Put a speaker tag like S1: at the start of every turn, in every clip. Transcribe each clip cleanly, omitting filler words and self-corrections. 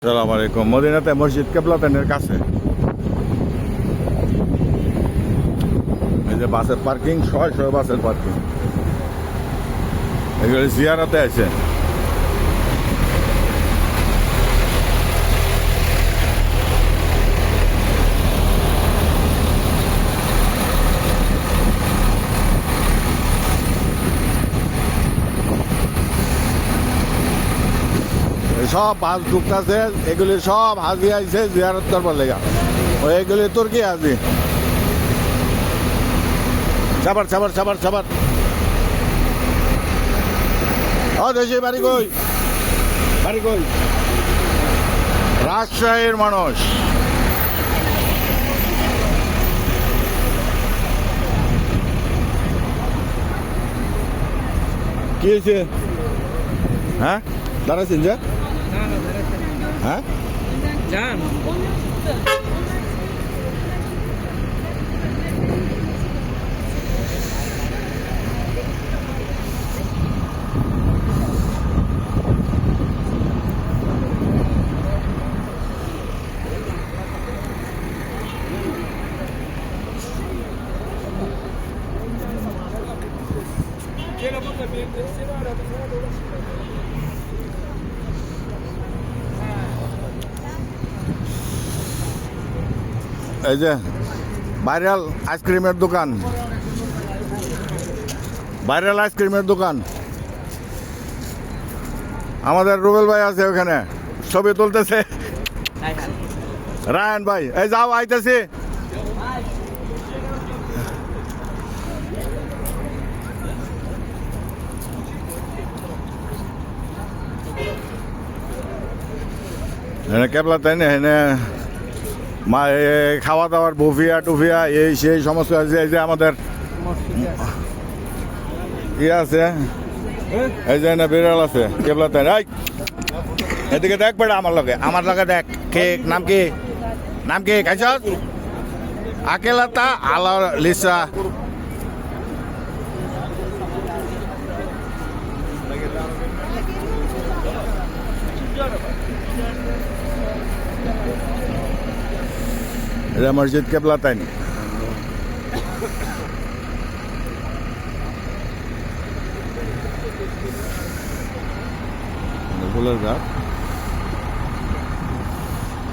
S1: আসসালামু আলাইকুম। মদিনাতে মসজিদ কেবলাতানের কাছে এই যে বাসের পার্কিং, শয় শয় বাসের পার্কিং। এগুলো জিয়ারতে আছে। সব বাস ঢুকতেছে, এগুলি সব হাজি আইছে জিয়ারত করবার লেগা। ওই এগুলি তুর্কি হাজি। চাবার চাবার চাবার চাবার। ও দেশি বাড়ি কই, বাড়ি কই? রাজশাহীর মানুষ। কি হয়েছে? হ্যাঁ দাঁড়াচ্ছেন যে? হ্যাঁ
S2: যান
S1: এই যে ভাইরাল আইসক্রিমের দোকান, ভাইরাল আইসক্রিমের দোকান। আমাদের রুবেল ভাই আছে ওখানে, ছবি তুলতেছে। রায়ন ভাই, এই যাও আইতেছি। কেবলা তাই না এনে মা খাওয়া দাওয়ার বুফিয়া টুফিয়া এই সেই সমস্ত আছে। এই যে আমাদের ইয়ে আছে, এই যে না বিড়াল আছে কেবলা তাই। এই এদিকে দেখ বেড়া, আমার লগে দেখ। কে নাম কি? নাম কি খাইছ? আকেলাতা আলা লিসা। এটা মসজিদ কেবলাতাইন। ফুলের গাছ।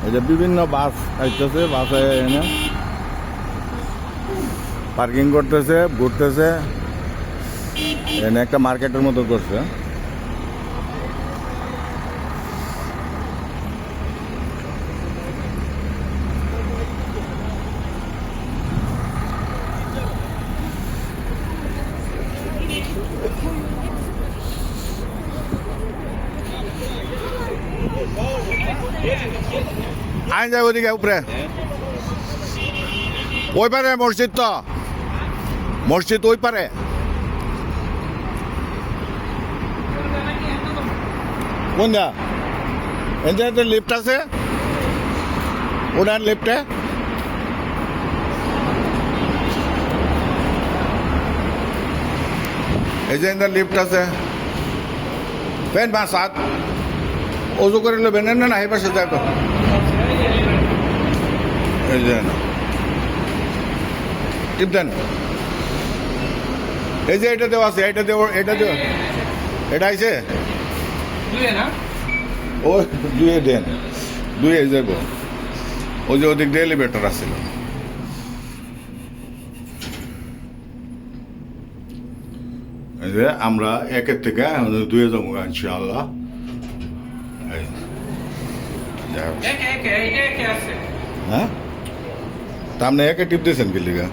S1: এই যে বিভিন্ন বাস আসতেছে, বাসে এনে পার্কিং করতেছে, ঘুরতেছে। এনে একটা মার্কেটের মতো করছে। আইন যায় ওদিকে উপরে, ওই পারে মসজিদ। তো মসজিদ ওই পারে। কোন যা এনজয়তে লিফট আছে, ওনার লিফটে। এই যে লিফট আছে। ফেন বা সাত ওজু করে নেবেন না, এই পাশে দেখো। এই যে টিপ দেন। এই যে এটা দেওয়া আছে, এটা দেওয়া, এটা দেওয়া, এটা আইছে। ও দুয়ে দেন, দুয়ে যাব। ওই যে ওদিক দিয়ে এলিভেটর আসছিল। এই যে আমরা একের থেকে দুয়ে যাবো ইনশাআল্লাহ। হ্যাঁ তা আপনি একে টিপ দিয়েছেন কি লিগা?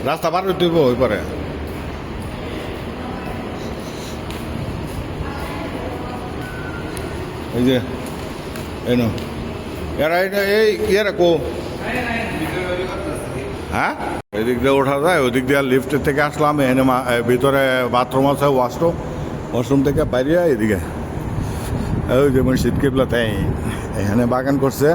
S1: রাস্তা পার হইতে হইব ওই পারে। এই যে এনো এরা এই ইয়েরা কো। হ্যাঁ এদিক দিয়ে ওঠা যায়, ওদিক দিয়ে লিফটের থেকে আসলাম। এনে ভিতরে বাথরুম আছে, ওয়াশরুম থেকে বাইরে এদিকে ওই যে মসজিদ কিবলাতাইন, এখানে বাগান করছে।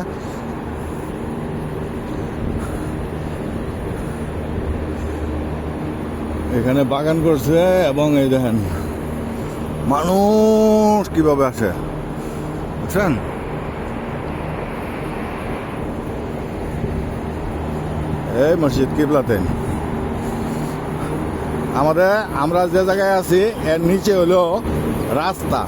S1: এখানে বাগান করছে এবং এই দেখেন মানুষ কিভাবে আসে, বুঝছেন? এই মসজিদ কিবলাতাইন। আমরা যে জায়গায় আছি এর নিচে হলো রাস্তা।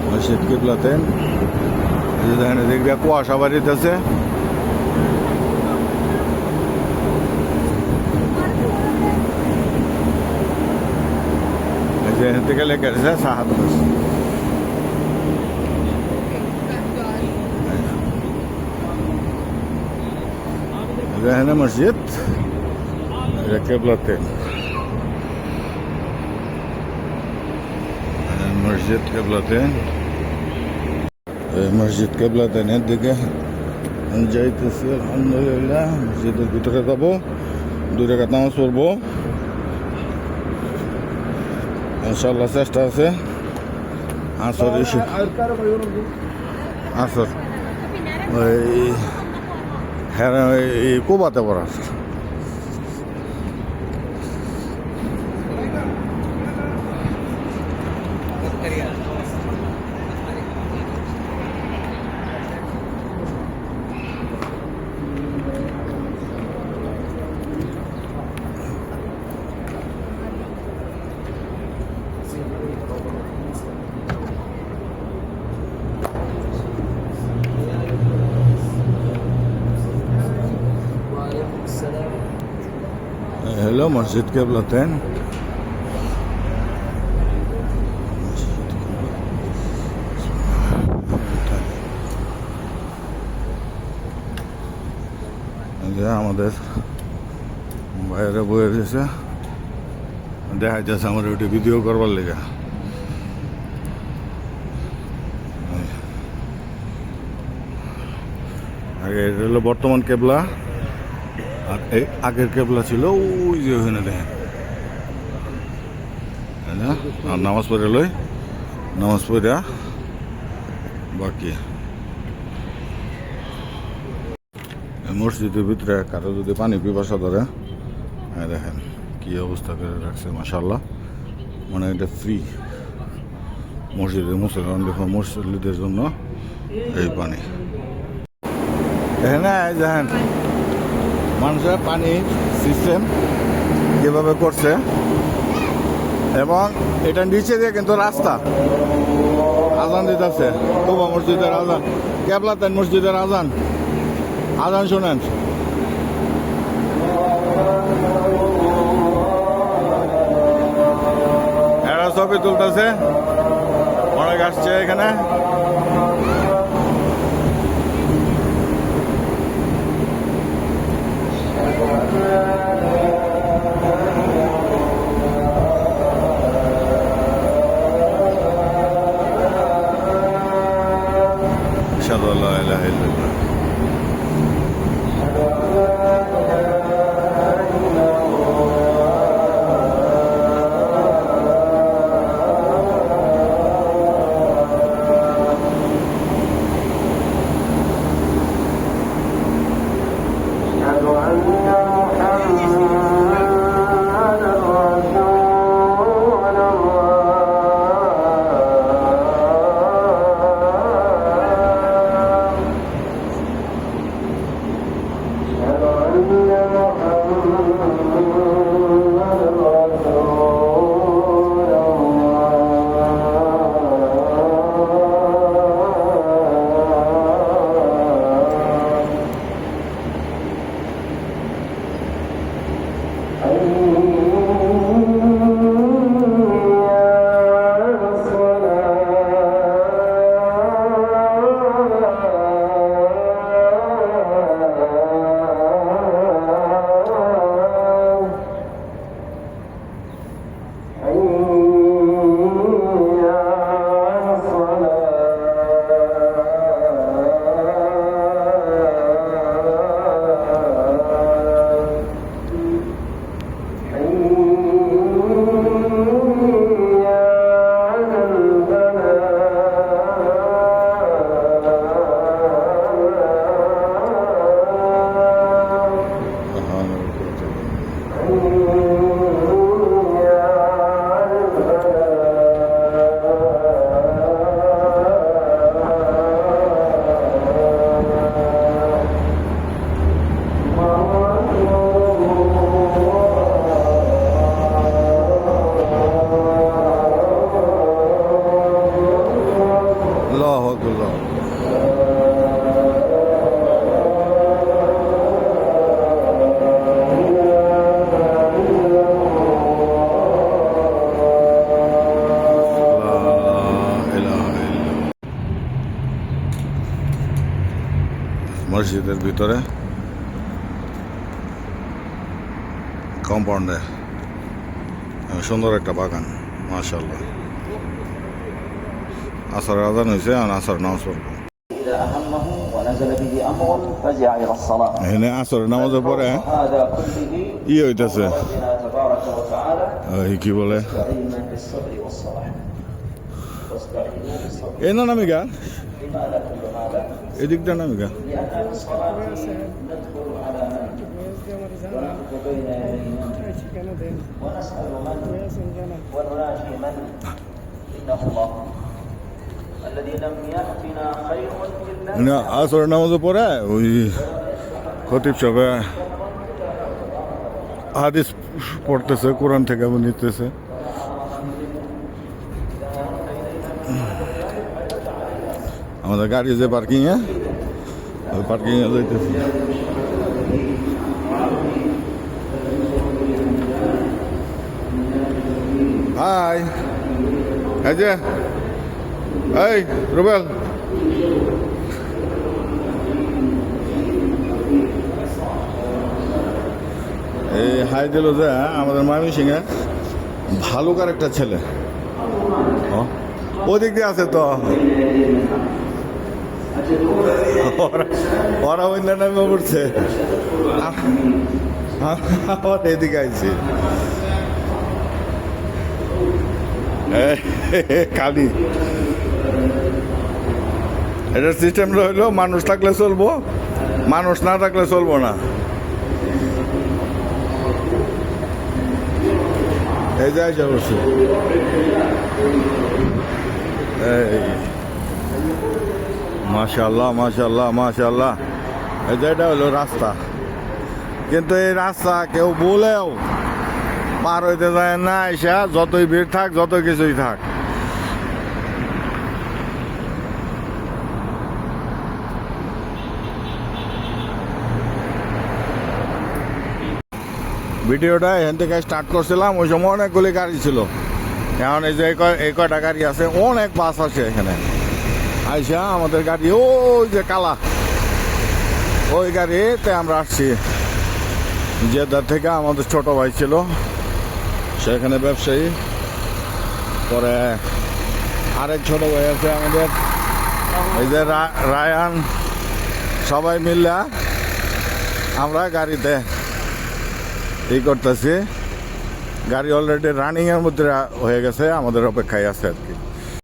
S1: মসজিদ কিবলাতাইন, দেখেন দেখবে কুয়াশা বাড়িতেছে। এখান থেকে লেখা আছে সাহাদ। এখানে মসজিদ কিবলাতাইন, মসজিদ কিবলাতাইন। মসজিদ কিবলাতাইনের দিকে যাইতেছি আলহামদুলিল্লাহ। মসজিদের ভিতরে যাবো, 2 রাকাত নামাজ পড়বো ইনশাআল্লাহ, চেষ্টা আছে। আসর ওই হ্যাঁ কোবাতে পড়ার। হ্যালো মসজিদ কিবলাতাইন। আমাদের বাইরে বয়ে গেছে, দেখা যাচ্ছে আমার ওইটা ভিডিও করবার লেগে। আগে এটা হলো বর্তমান কেবলা, আর এই আগের কেবলা ছিল ওই যে ওখানে দেখেন। আর নামাজ পড়ে লই, নামাজ পড়া বাকি। মসজিদের ভিতরে কারো যদি পানি পিপাসা ধরে, দেখেন কি অবস্থা করে রাখছে মাশাআল্লাহ। মানে এটা ফ্রি মসজিদের মুসলমান দেখুন মুসল্লিদের জন্য এই পানি। এখানে দেখেন মানুষের পানির সিস্টেম কীভাবে করছে, এবং এটা নিচে দিয়ে কিন্তু রাস্তা। আজান দিতেছে, কুবা মসজিদের আজান, কিবলাতাইন মসজিদের আজান। আজান শোনেন। এরা ছবি তুলতেছে, অনেক আসছে এখানে। আশহাদু আল্লা ইলাহা ইল্লাল্লাহ। আকবার। মসজিদের ভিতরে কম্পাউন্ডে সুন্দর একটা বাগান, মাশাআল্লাহ। আসর আজান হয়েছে, আর আসর নামাজ পড়বো। এখানে আসর নামাজের পরে হইতেছে, কি বলে এই না নামিকা, এদিকটা নামিকা। আসর নামাজের পরে ওই খতিব সাহেব হাদিস পড়তেছে, কোরআন থেকে নিতেছে। আমাদের গাড়ি যে পার্কিং এ, ওই পার্কিং এ যাইতেছে। হাই, এই যে এই রুবেল, এই হাই দিল যে আমাদের ময়মনসিংহে ভালুকার একটা ছেলে, ওদিক দিয়ে আছে তো, ওরা অন্য নামে পড়ছে, এদিকে আইছি কালি। এটার সিস্টেম রইল, মানুষ থাকলে চলবো, মানুষ না থাকলে চলবো না। এই যে আইসা বলছি, এই মাশাআল্লাহ মাশাআল্লাহ মাশাআল্লাহ। এই যে এটা হলো রাস্তা, কিন্তু এই রাস্তা কেউ বলেও পার হইতে যায় না। এসা যতই ভিড় থাক, যত কিছুই থাক, ভিডিওটা এখান থেকে স্টার্ট করছিলাম। ওই সময় অনেকগুলি গাড়ি ছিল, এখন এই যে এই কয়টা গাড়ি আছে, অনেক বাস আছে এখানে। আইসা আমাদের গাড়ি ওই যে কালা, ওই গাড়িতে আমরা আসছি। জেদ্দার থেকে আমাদের ছোট ভাই ছিল, সেখানে ব্যবসায়ী। পরে আরেক ছোট ভাই আছে আমাদের, এই যে রায়ান। সবাই মিললে আমরা গাড়িতে এই করতেছি। গাড়ি অলরেডি রানিং এর মধ্যে হয়ে গেছে, আমাদের অপেক্ষায় আছে আর কি।